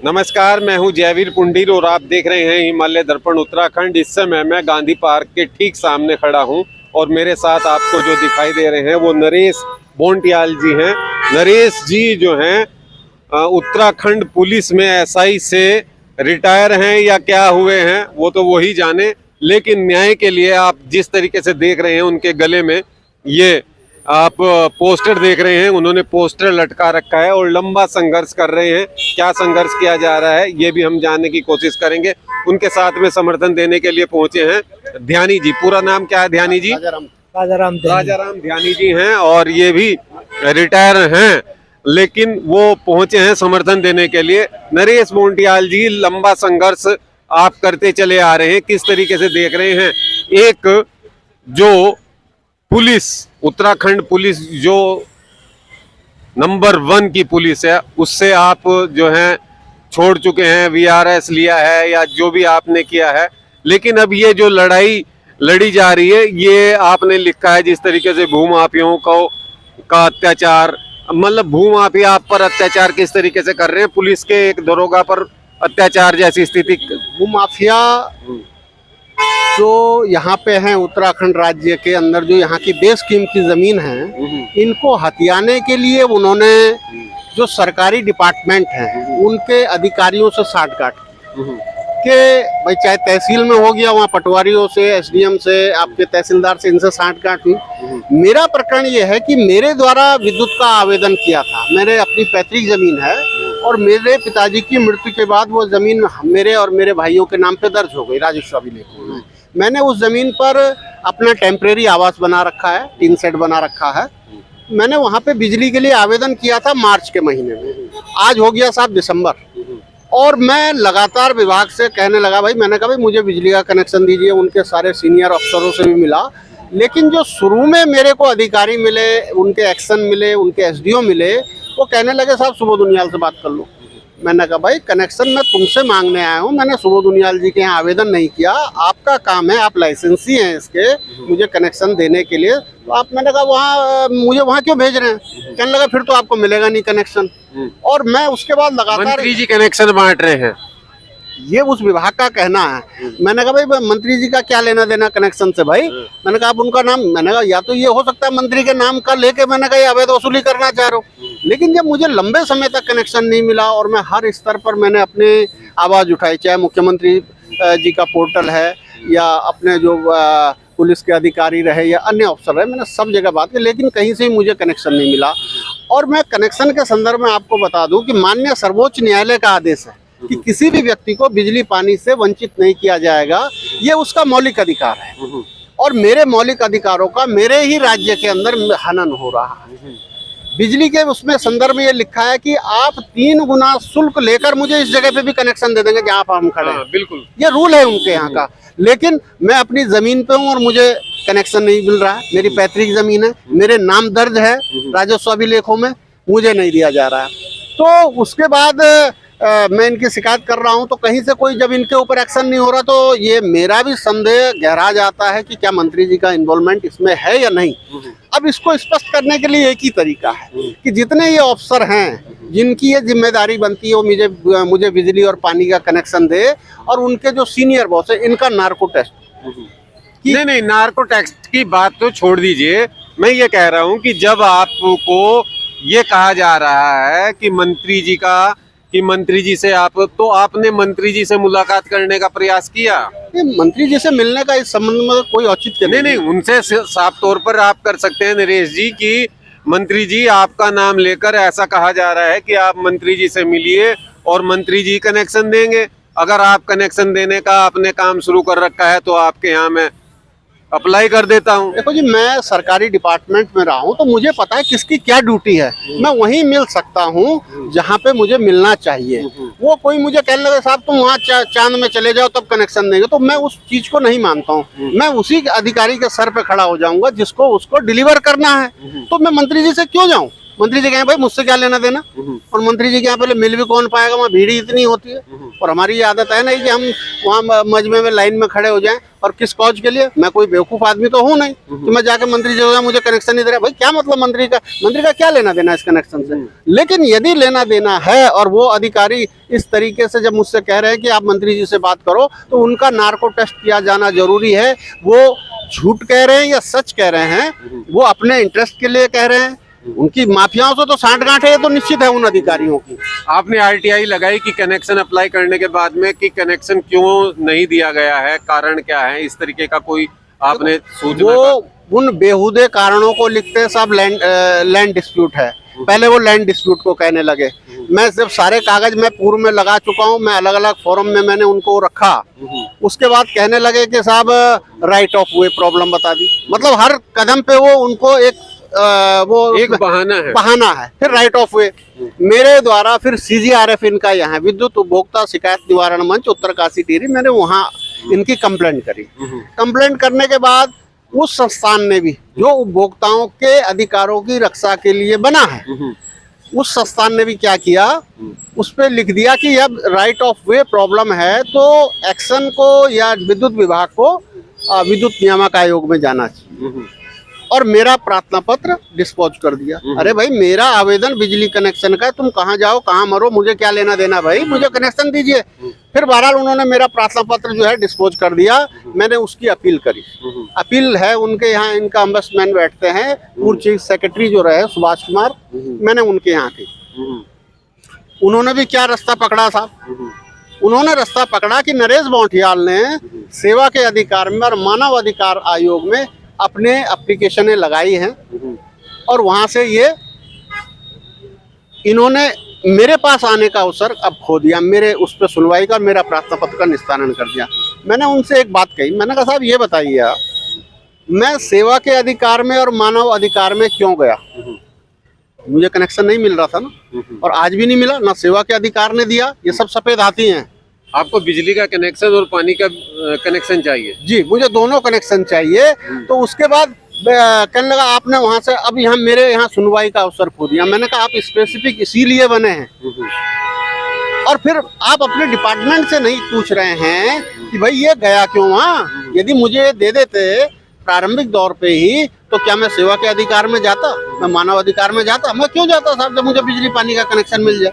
नमस्कार, मैं हूं जयवीर पुंडीर और आप देख रहे हैं हिमालय दर्पण उत्तराखंड। इस समय मैं गांधी पार्क के ठीक सामने खड़ा हूं और मेरे साथ आपको जो दिखाई दे रहे हैं वो नरेश बोंटियाल जी हैं। नरेश जी जो हैं उत्तराखंड पुलिस में एसआई से रिटायर हैं या क्या हुए हैं वो तो वही जाने, लेकिन न्याय के लिए आप जिस तरीके से देख रहे हैं उनके गले में ये आप पोस्टर देख रहे हैं, उन्होंने पोस्टर लटका रखा है और लंबा संघर्ष कर रहे हैं। क्या संघर्ष किया जा रहा है ये भी हम जानने की कोशिश करेंगे। उनके साथ में समर्थन देने के लिए पहुंचे हैं ध्यानी जी। पूरा नाम क्या है ध्यानी जी? राजाराम ध्यानी जी हैं और ये भी रिटायर हैं, लेकिन वो पहुंचे हैं समर्थन देने के लिए। नरेश बोंटियाल जी, लंबा संघर्ष आप करते चले आ रहे हैं, किस तरीके से देख रहे हैं? एक जो पुलिस, उत्तराखंड पुलिस जो नंबर 1 की पुलिस है, उससे आप जो हैं छोड़ चुके हैं, वीआरएस लिया है या जो भी आपने किया है, लेकिन अब ये जो लड़ाई लड़ी जा रही है ये आपने लिखा है जिस तरीके से भूमाफियाओं का अत्याचार, मतलब भूमाफिया आप पर अत्याचार किस तरीके से कर रहे हैं, पुलिस के एक दरोगा पर अत्याचार जैसी स्थिति। भूमाफिया जो यहाँ पे हैं उत्तराखंड राज्य के अंदर, जो यहाँ की बेशकीमती जमीन है, इनको हथियाने के लिए उन्होंने जो सरकारी डिपार्टमेंट हैं उनके अधिकारियों से साठगांठ के, भाई चाहे तहसील में हो गया, वहाँ पटवारियों से, एसडीएम से, आपके तहसीलदार से, इनसे साठगांठ हुई। मेरा प्रकरण ये है कि मेरे द्वारा विद्युत का आवेदन किया था, मेरे अपनी पैतृक जमीन है और मेरे पिताजी की मृत्यु के बाद वो जमीन मेरे और मेरे भाइयों के नाम पे दर्ज हो गई राजस्व अभिलेखों में। मैंने उस जमीन पर अपना टेम्परेरी आवास बना रखा है, टीन शेड बना रखा है। मैंने वहाँ पे बिजली के लिए आवेदन किया था मार्च के महीने में, आज हो गया साहब दिसंबर, और मैं लगातार विभाग से कहने लगा, भाई मैंने कहा भाई मुझे बिजली का कनेक्शन दीजिए, उनके सारे सीनियर अफसरों से भी मिला, लेकिन जो शुरू में मेरे को अधिकारी मिले, उनके एक्शन मिले, उनके एसडीओ मिले, वो कहने लगे साहब सुबोध उनियाल से बात कर लो। मैंने कहा भाई कनेक्शन मैं तुमसे मांगने आया हूँ, मैंने सुबोध उनियाल जी के यहाँ आवेदन नहीं किया, आपका काम है, आप लाइसेंसी हैं इसके, मुझे कनेक्शन देने के लिए, तो आप, मैंने कहा वहाँ मुझे वहाँ क्यों भेज रहे हैं? कहने लगा फिर तो आपको मिलेगा नहीं कनेक्शन। और मैं उसके बाद लगातार, मंत्री जी कनेक्शन बांट रहे हैं, ये उस विभाग का कहना है। मैंने कहा भाई मंत्री जी का क्या लेना देना कनेक्शन से भाई? मैंने कहा आप उनका नाम, मैंने कहा या तो ये हो सकता है मंत्री के नाम का लेके मैंने कहा ये अवैध वसूली करना चाह रहे हो, लेकिन जब मुझे लंबे समय तक कनेक्शन नहीं मिला और मैं हर स्तर पर मैंने अपने आवाज़ उठाई, चाहे मुख्यमंत्री जी का पोर्टल है या अपने जो पुलिस के अधिकारी रहे या अन्य अफसर रहे, मैंने सब जगह बात की, लेकिन कहीं से ही मुझे कनेक्शन नहीं मिला। और मैं कनेक्शन के संदर्भ में आपको बता दूं कि माननीय सर्वोच्च न्यायालय का आदेश है कि किसी भी व्यक्ति को बिजली पानी से वंचित नहीं किया जाएगा, ये उसका मौलिक अधिकार है, और मेरे मौलिक अधिकारों का मेरे ही राज्य के अंदर हनन हो रहा है। बिजली के उसमें संदर्भ में ये लिखा है कि आप 3 गुना शुल्क लेकर मुझे इस जगह पे भी कनेक्शन दे देंगे जहाँ पर हम खड़े हैं। बिल्कुल ये रूल है उनके यहाँ का, लेकिन मैं अपनी जमीन पे हूँ और मुझे कनेक्शन नहीं मिल रहा है। मेरी पैतृक जमीन है, मेरे नाम दर्ज है राजस्व अभिलेखों में, मुझे नहीं दिया जा रहा है। तो उसके बाद मैं इनकी शिकायत कर रहा हूं, तो कहीं से कोई जब इनके ऊपर एक्शन नहीं हो रहा, तो ये मेरा भी संदेह गहरा जाता है कि क्या मंत्री जी का इन्वॉल्वमेंट इसमें है या नहीं। अब इसको स्पष्ट करने के लिए एक ही तरीका है कि जितने ये अफसर हैं जिनकी ये जिम्मेदारी बनती है वो मुझे बिजली और पानी का कनेक्शन दे, और उनके जो सीनियर बॉस है इनका नार्को टेस्ट। नहीं, नार्को टैक्स की बात तो छोड़ दीजिए, मैं ये कह रहा हूँ कि जब आपको ये कहा जा रहा है कि मंत्री जी से आपने मंत्री जी से मुलाकात करने का प्रयास किया? मंत्री जी से मिलने का इस संबंध में कोई औचित्य नहीं, उनसे साफ तौर पर आप कर सकते हैं नरेश जी कि मंत्री जी आपका नाम लेकर ऐसा कहा जा रहा है कि आप मंत्री जी से मिलिए और मंत्री जी कनेक्शन देंगे। अगर आप कनेक्शन देने का आपने काम शुरू कर रखा है तो आपके यहाँ मैं अप्लाई कर देता हूँ। देखो जी, मैं सरकारी डिपार्टमेंट में रहा हूँ तो मुझे पता है किसकी क्या ड्यूटी है। मैं वहीं मिल सकता हूँ जहाँ पे मुझे मिलना चाहिए। वो कोई मुझे कहने लगे साहब तुम वहाँ चांद में चले जाओ तब कनेक्शन देंगे, तो मैं उस चीज को नहीं मानता हूँ। मैं उसी अधिकारी के सर पे खड़ा हो जाऊंगा जिसको उसको डिलीवर करना है। तो मैं मंत्री जी से क्यों जाऊँ? मंत्री जी कहें भाई मुझसे क्या लेना देना, और मंत्री जी के यहाँ पहले मिल भी कौन पाएगा, वहाँ भीड़ ही इतनी होती है। और हमारी ये आदत है ना कि हम वहाँ मजमे में लाइन में खड़े हो जाएं, और किस कॉज के लिए? मैं कोई बेवकूफ आदमी तो हूँ नहीं कि मैं जाके मंत्री जी हो मुझे कनेक्शन नहीं दे रहा। भाई क्या मतलब मंत्री का क्या लेना देना इस कनेक्शन से? लेकिन यदि लेना देना है और वो अधिकारी इस तरीके से जब मुझसे कह रहे हैं कि आप मंत्री जी से बात करो, तो उनका नार्को टेस्ट किया जाना जरूरी है। वो झूठ कह रहे हैं या सच कह रहे हैं, वो अपने इंटरेस्ट के लिए कह रहे हैं। उनकी माफियाओं से तो सांठ-गांठ है, ये तो निश्चित है उन अधिकारियों की। आपने आरटीआई लगाई कि कनेक्शन अप्लाई करने के बाद में कि कनेक्शन क्यों नहीं दिया गया है, कारण क्या है, इस तरीके का कोई आपने सूचना? वो उन बेहुदे कारणों को लिखते हैं साहब, लैंड डिस्प्यूट है। पहले वो लैंड डिस्प्यूट को कहने लगे। मैं जब सारे कागज मैं पूर्व में लगा चुका हूँ, मैं अलग अलग फोरम में मैंने उनको रखा, उसके बाद कहने लगे कि साहब राइट ऑफ वे प्रॉब्लम बता दी। मतलब हर कदम पे वो उनको एक बहाना है। फिर राइट ऑफ वे मेरे द्वारा, फिर CGRF इनका यहाँ विद्युत उपभोक्ता शिकायत निवारण मंच उत्तरकाशी टिहरी, मैंने वहाँ इनकी कंप्लेंट करी। कंप्लेंट करने के बाद उस संस्थान ने भी, जो उपभोक्ताओं के अधिकारों की रक्षा के लिए बना है, उस संस्थान ने भी क्या किया, उस पे लिख दिया कि अब राइट ऑफ वे प्रॉब्लम है तो एक्शन को या विद्युत विभाग को विद्युत नियामक आयोग में जाना चाहिए। और मेरा प्रार्थना पत्र डिस्पोज कर दिया। अरे भाई मेरा आवेदन बिजली कनेक्शन का है, तुम कहाँ जाओ कहाँ मरो, मुझे क्या लेना देना भाई, मुझे कनेक्शन दीजिए। फिर बहरहाल उन्होंने मेरा प्रार्थना पत्र जो है डिस्पोज कर दिया। मैंने उसकी अपील करी। अपील है उनके यहाँ, इनका अम्बेसमैन बैठते हैं, पूर्व चीफ सेक्रेटरी जो रहे सुभाष कुमार, मैंने उनके यहाँ की। उन्होंने भी क्या रास्ता पकड़ा साहब, उन्होंने रास्ता पकड़ा कि नरेश बोंठियाल ने सेवा के अधिकार में और मानव अधिकार आयोग में अपने एप्लीकेशनें लगाई हैं, और वहां से ये इन्होंने मेरे पास आने का अवसर अब खो दिया, मेरे उस पर सुनवाई का, मेरा प्रार्थना पत्र का निस्तारण कर दिया। मैंने उनसे एक बात कही, मैंने कहा साहब ये बताइए आप, मैं सेवा के अधिकार में और मानव अधिकार में क्यों गया? मुझे कनेक्शन नहीं मिल रहा था ना, और आज भी नहीं मिला, ना सेवा के अधिकार ने दिया। ये सब सफेद हाथी हैं। आपको बिजली का कनेक्शन और पानी का कनेक्शन चाहिए? जी, मुझे दोनों कनेक्शन चाहिए। तो उसके बाद कहने लगा आपने वहां से, अब यहाँ मेरे यहाँ सुनवाई का अवसर खो दिया। मैंने कहा आप स्पेसिफिक इसीलिए बने हैं, और फिर आप अपने डिपार्टमेंट से नहीं पूछ रहे हैं कि भाई ये गया क्यों वहाँ। यदि मुझे दे देते प्रारंभिक दौर पे ही, तो क्या मैं सेवा के अधिकार में जाता, मैं मानव अधिकार में जाता? मैं क्यों जाता साहब, जब मुझे बिजली पानी का कनेक्शन मिल जाए।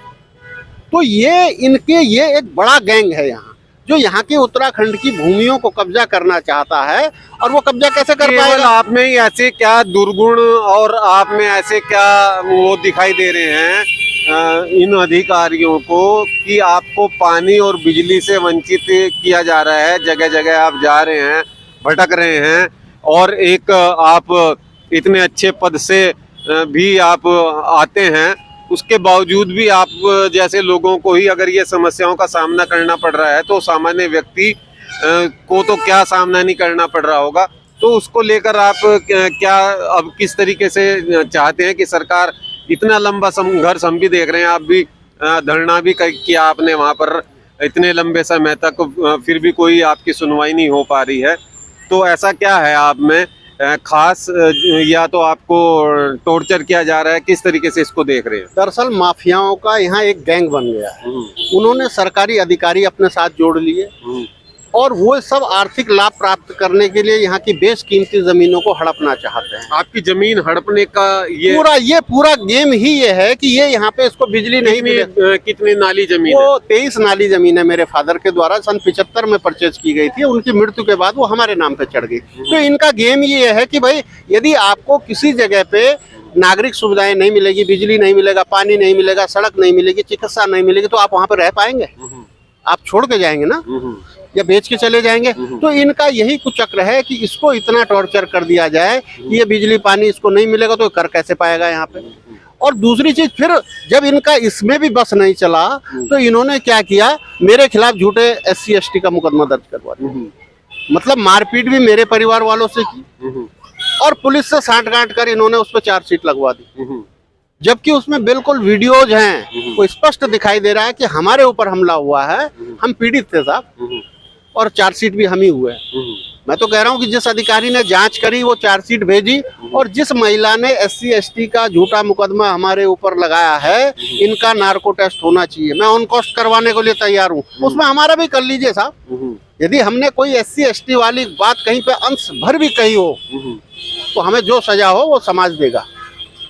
तो ये एक बड़ा गैंग है यहाँ, जो यहाँ की उत्तराखंड की भूमियों को कब्जा करना चाहता है। और वो कब्जा कैसे कर पाएगा? आप में ही ऐसे क्या दुर्गुण और आप में ऐसे क्या वो दिखाई दे रहे हैं इन अधिकारियों को कि आपको पानी और बिजली से वंचित किया जा रहा है? जगह जगह आप जा रहे हैं, भटक रहे हैं, और एक आप इतने अच्छे पद से भी आप आते हैं, उसके बावजूद भी आप जैसे लोगों को ही अगर ये समस्याओं का सामना करना पड़ रहा है, तो सामान्य व्यक्ति को तो क्या सामना नहीं करना पड़ रहा होगा। तो उसको लेकर आप क्या अब किस तरीके से चाहते हैं कि सरकार, इतना लंबा संघर्ष हम भी देख रहे हैं, आप भी धरना भी किया आपने वहाँ पर इतने लंबे समय तक, फिर भी कोई आपकी सुनवाई नहीं हो पा रही है, तो ऐसा क्या है आप में खास, या तो आपको टॉर्चर किया जा रहा है, किस तरीके से इसको देख रहे हैं? दरअसल माफियाओं का यहाँ एक गैंग बन गया है। उन्होंने सरकारी अधिकारी अपने साथ जोड़ लिए, और वो सब आर्थिक लाभ प्राप्त करने के लिए यहाँ की बेशकीमती जमीनों को हड़पना चाहते हैं। आपकी जमीन हड़पने का ये पूरा गेम ही ये है कि ये यहाँ पे इसको बिजली नहीं मिले। कितनी नाली जमीन? वो 23 नाली जमीन है, मेरे फादर के द्वारा सन 75 में परचेज की गई थी। उनकी मृत्यु के बाद वो हमारे नाम पे चढ़ गई। तो इनका गेम ये है कि भाई यदि आपको किसी जगह पे नागरिक सुविधाएं नहीं मिलेगी, बिजली नहीं मिलेगा, पानी नहीं मिलेगा, सड़क नहीं मिलेगी, चिकित्सा नहीं मिलेगी, तो आप वहाँ पे रह पाएंगे? आप छोड़ के जाएंगे ना, या बेच के चले जाएंगे? तो इनका यही कुछ चक्र है कि इसको इतना टॉर्चर कर दिया जाए कि ये बिजली पानी इसको नहीं मिलेगा तो कर कैसे पाएगा यहाँ पे। और दूसरी चीज, फिर जब इनका इसमें भी बस नहीं चला, तो इन्होंने क्या किया, मेरे खिलाफ झूठे SC ST का मुकदमा दर्ज करवा दिया। मतलब मारपीट भी मेरे परिवार वालों से की, और पुलिस से सांठ-गांठ कर इन्होंने उस पर चार्जशीट लगवा दी, जबकि उसमें बिल्कुल वीडियोज हैं, वो स्पष्ट दिखाई दे रहा है कि हमारे ऊपर हमला हुआ है, हम पीड़ित थे साहब, और चार्जशीट भी हम ही हुए हैं। मैं तो कह रहा हूँ कि जिस अधिकारी ने जांच करी वो चार्जशीट भेजी, और जिस महिला ने SC ST का झूठा मुकदमा हमारे ऊपर लगाया है, इनका नार्को टेस्ट होना चाहिए। मैं ऑन कॉस्ट करवाने के लिए तैयार हूँ, उसमें हमारा भी कर लीजिए साहब। यदि हमने कोई SC ST वाली बात कहीं पे अंश भर भी कही हो तो हमें जो सजा हो वो समाज देगा,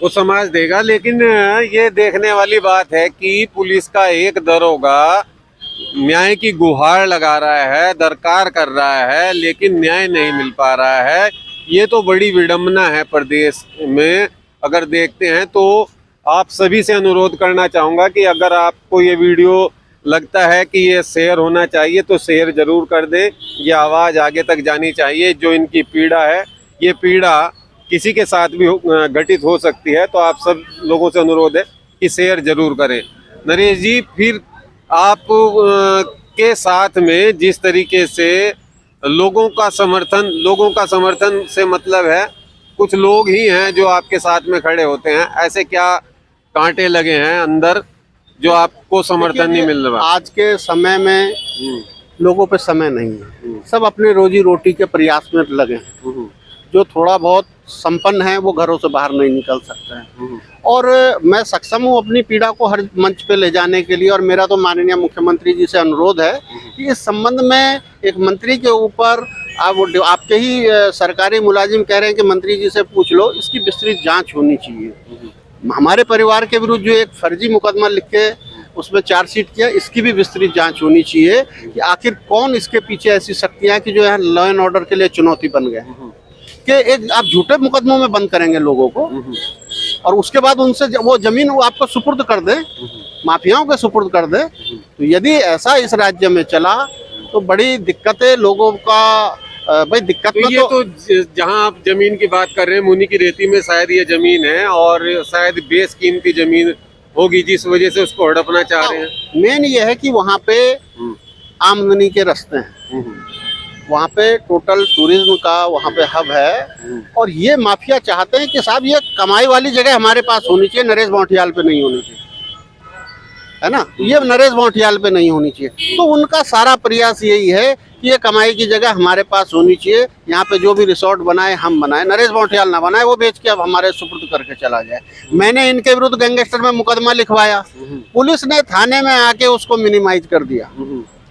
वो समाज देगा। लेकिन ये देखने वाली बात है कि पुलिस का एक दरोगा न्याय की गुहार लगा रहा है, दरकार कर रहा है, लेकिन न्याय नहीं मिल पा रहा है। ये तो बड़ी विडंबना है प्रदेश में। अगर देखते हैं तो आप सभी से अनुरोध करना चाहूँगा कि अगर आपको ये वीडियो लगता है कि ये शेयर होना चाहिए तो शेयर जरूर कर दें। ये आवाज़ आगे तक जानी चाहिए। जो इनकी पीड़ा है, ये पीड़ा किसी के साथ भी घटित हो सकती है। तो आप सब लोगों से अनुरोध है कि शेयर जरूर करें। नरेश जी, फिर आप के साथ में जिस तरीके से लोगों का समर्थन से मतलब है कुछ लोग ही हैं जो आपके साथ में खड़े होते हैं, ऐसे क्या कांटे लगे हैं अंदर जो आपको समर्थन नहीं मिल रहा? आज के समय में लोगों पे समय नहीं है, सब अपने रोजी रोटी के प्रयास में लगे हैं। जो थोड़ा बहुत संपन्न है वो घरों से बाहर नहीं निकल सकते हैं। और मैं सक्षम हूँ अपनी पीड़ा को हर मंच पे ले जाने के लिए, और मेरा तो माननीय मुख्यमंत्री जी से अनुरोध है कि इस संबंध में एक मंत्री के ऊपर आपके ही सरकारी मुलाजिम कह रहे हैं कि मंत्री जी से पूछ लो, इसकी विस्तृत जांच होनी चाहिए। हमारे परिवार के विरुद्ध जो एक फर्जी मुकदमा लिख के उसमें चार्जशीट किया, इसकी भी विस्तृत जांच होनी चाहिए कि आखिर कौन इसके पीछे ऐसी शक्तियां कि जो है लॉ एंड ऑर्डर के लिए चुनौती बन गए कि एक आप झूठे मुकदमों में बंद करेंगे लोगों को, और उसके बाद उनसे वो जमीन वो आपको सुपुर्द कर दे, माफियाओं के सुपुर्द कर दे। तो यदि ऐसा इस राज्य में चला तो बड़ी दिक्कतें लोगों का भाई दिक्कत तो ये तो जहां आप जमीन की बात कर रहे हैं, मुनि की रेती में शायद ये जमीन है और शायद बेशकीमती जमीन होगी जिस वजह से उसको हड़पना चाह रहे हैं। मेन ये है कि वहाँ पे आमदनी के रास्ते हैं, वहाँ पे टोटल टूरिज्म का वहाँ पे हब है, और ये माफिया चाहते हैं कि साहब ये कमाई वाली जगह हमारे पास होनी चाहिए, नरेश बौंठियाल पे नहीं होनी चाहिए, है ना। ये नरेश बौंठियाल पे नहीं होनी चाहिए। तो उनका सारा प्रयास यही है कि ये कमाई की जगह हमारे पास होनी चाहिए, यहाँ पे जो भी रिसोर्ट बनाए हम बनाए, नरेश बौंठियाल ना बनाए, वो बेच के अब हमारे सुपुर्द करके चला जाए। मैंने इनके विरुद्ध गैंगस्टर में मुकदमा लिखवाया, पुलिस ने थाने में आके उसको मिनिमाइज कर दिया,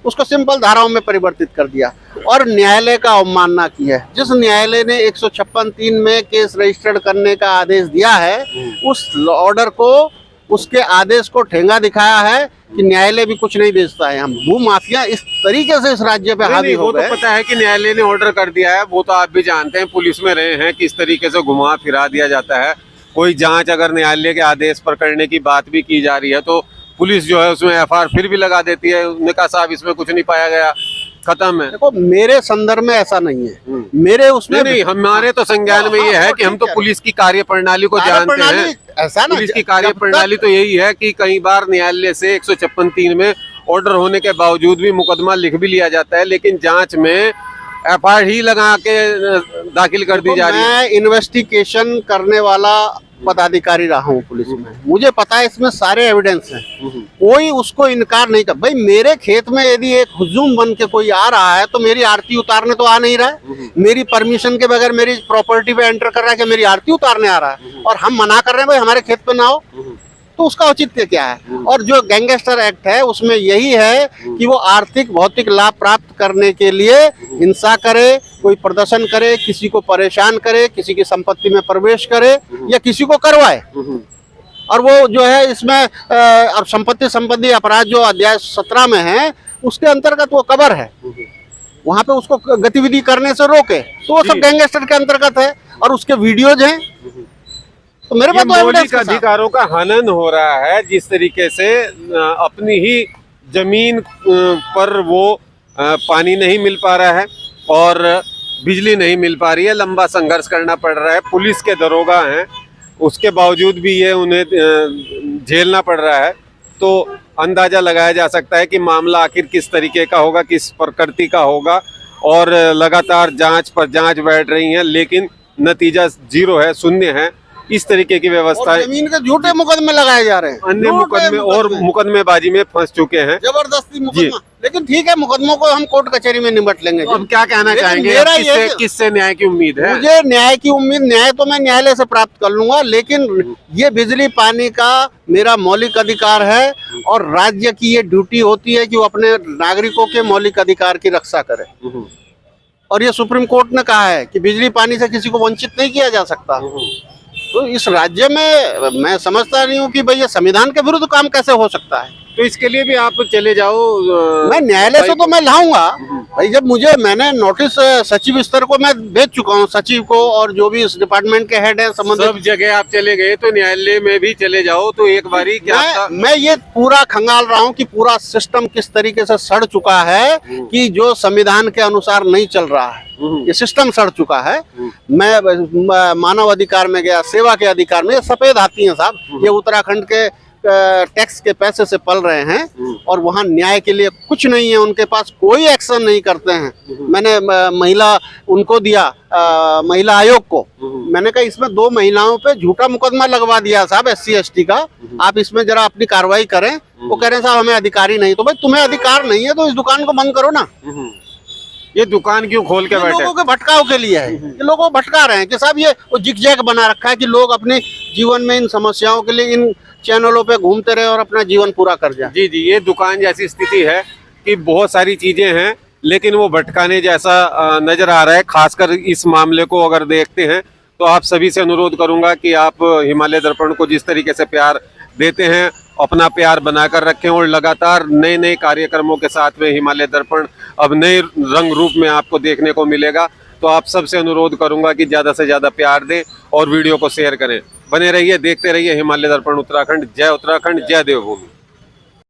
उसको सिंपल धाराओं में परिवर्तित कर दिया, और न्यायालय का अवमानना की है। जिस न्यायालय ने 156(3) में केस रजिस्टर्ड करने का आदेश दिया है, उस ऑर्डर को, उसके आदेश को ठेंगा दिखाया है कि न्यायालय भी कुछ नहीं बेचता है। हम भू माफिया इस तरीके से इस राज्य पे हावी हो गए। वो तो पता है कि न्यायालय ने ऑर्डर कर दिया है, वो तो आप भी जानते हैं, पुलिस में रहे हैं, किस तरीके से घुमा फिरा दिया जाता है। कोई जांच अगर न्यायालय के आदेश पर करने की बात भी की जा रही है तो पुलिस जो है उसमें FIR फिर भी लगा देती है, उसने कहा साहब इसमें कुछ नहीं पाया गया, खत्म है। देखो मेरे संदर्भ में ऐसा नहीं है, मेरे उसमें नहीं, हमारे तो संज्ञान में ये है कि हम तो पुलिस की कार्य प्रणाली को जानते हैं। ऐसा पुलिस की कार्य प्रणाली तो यही है कि कई बार न्यायालय से 156(3) में ऑर्डर होने के बावजूद भी मुकदमा लिख भी लिया जाता है, लेकिन जांच में FIR ही लगा के दाखिल कर दी जा रही है। मैं इन्वेस्टिगेशन करने वाला पदाधिकारी रहा हूँ पुलिस में, मुझे पता है इसमें सारे एविडेंस हैं, कोई उसको इनकार नहीं कर। भाई मेरे खेत में यदि एक हुजूम बन के कोई आ रहा है तो मेरी आरती उतारने तो आ नहीं रहा है, मेरी परमिशन के बगैर मेरी प्रॉपर्टी पे एंटर कर रहा है कि मेरी आरती उतारने आ रहा है, और हम मना कर रहे हैं भाई हमारे खेत पे ना हो, तो उसका औचित्य क्या है। और जो गैंगस्टर एक्ट है उसमें यही है कि वो आर्थिक भौतिक लाभ प्राप्त करने के लिए हिंसा करे, कोई प्रदर्शन करे, किसी को परेशान करे, किसी की संपत्ति में प्रवेश करे या किसी को करवाए। और वो जो है इसमें और संपत्ति संबंधी अपराध जो अध्याय 17 में है उसके अंतर्गत वो कवर है, वहाँ पे उसको गतिविधि करने से रोके, तो वो सब गैंगस्टर के अंतर्गत है। और उसके वीडियोज हैं, तो मेरे पास तो मौलिक अधिकारों का हनन हो रहा है। जिस तरीके से अपनी ही जमीन पर वो पानी नहीं मिल पा रहा है और बिजली नहीं मिल पा रही है, लंबा संघर्ष करना पड़ रहा है, पुलिस के दरोगा हैं, उसके बावजूद भी ये उन्हें झेलना पड़ रहा है। तो अंदाजा लगाया जा सकता है कि मामला आखिर किस तरीके का होगा, किस प्रकृति का होगा। और लगातार जांच पर जांच बैठ रही हैं, लेकिन नतीजा 0 है, शून्य है। इस तरीके की व्यवस्था और जमीन के झूठे मुकदमे लगाए जा रहे हैं, अन्य मुकदमे और मुकदमेबाजी में फंस चुके हैं। जबरदस्ती मुकदमा। लेकिन ठीक है, मुकदमों को हम कोर्ट कचहरी में निपट लेंगे। अब क्या कहना लेकिन चाहेंगे, मेरा अब ये किससे न्याय की उम्मीद है? मुझे न्याय की उम्मीद, न्याय तो मैं न्यायालय से प्राप्त कर लूंगा, लेकिन ये बिजली पानी का मेरा मौलिक अधिकार है और राज्य की ये ड्यूटी होती है कि वो अपने नागरिकों के मौलिक अधिकार की रक्षा करे। और ये सुप्रीम कोर्ट ने कहा है कि बिजली पानी से किसी को वंचित नहीं किया जा सकता। तो इस राज्य में मैं समझता नहीं हूँ कि भाई ये संविधान के विरुद्ध काम कैसे हो सकता है। तो इसके लिए भी आप चले जाओ। मैं न्यायालय से तो मैं लाऊंगा भाई, जब मैंने नोटिस सचिव स्तर को मैं भेज चुका हूँ, सचिव को और जो भी इस डिपार्टमेंट के हेड है संबंधित। सब जगह आप चले गए तो न्यायालय में भी चले जाओ, तो एक बारी क्या मैं ये पूरा खंगाल रहा हूँ कि पूरा सिस्टम किस तरीके से सड़ चुका है कि जो संविधान के अनुसार नहीं चल रहा है, ये सिस्टम सड़ चुका है। मैं मानव अधिकार में गया, सेवा के अधिकार में, ये सफेद हाथी हैं साहब, ये उत्तराखंड के टैक्स के पैसे से पल रहे हैं और वहाँ न्याय के लिए कुछ नहीं है, उनके पास कोई एक्शन नहीं करते हैं। मैंने महिला उनको दिया, महिला आयोग को, मैंने कहा इसमें 2 महिलाओं पे झूठा मुकदमा लगवा दिया साहब SC ST का, आप इसमें जरा अपनी कार्रवाई करें। वो कह रहे हैं साहब हमें अधिकारी नहीं। तो भाई तुम्हें अधिकार नहीं है तो इस दुकान को बंद करो ना। ये दुकान क्यों खोल के बैठे? लोगों के भटकाव के लिए है, ये लोगों को भटका रहे हैं कि साहब ये वो जिगजैग बना रखा है कि लोग अपने जीवन में इन समस्याओं के लिए इन चैनलों पे घूमते रहे और अपना जीवन पूरा कर जाए। जी जी, ये दुकान जैसी स्थिति है कि बहुत सारी चीजें हैं लेकिन वो भटकाने जैसा नजर आ रहा है। खासकर इस मामले को अगर देखते हैं तो आप सभी से अनुरोध करूंगा कि आप हिमालय दर्पण को जिस तरीके से प्यार देते हैं, अपना प्यार बनाकर रखें और लगातार नए नए कार्यक्रमों के साथ में हिमालय दर्पण अब नए रंग रूप में आपको देखने को मिलेगा। तो आप सबसे अनुरोध करूंगा कि ज़्यादा से ज़्यादा प्यार दें और वीडियो को शेयर करें। बने रहिए, देखते रहिए हिमालय दर्पण उत्तराखंड। जय उत्तराखंड, जय देवभूमि।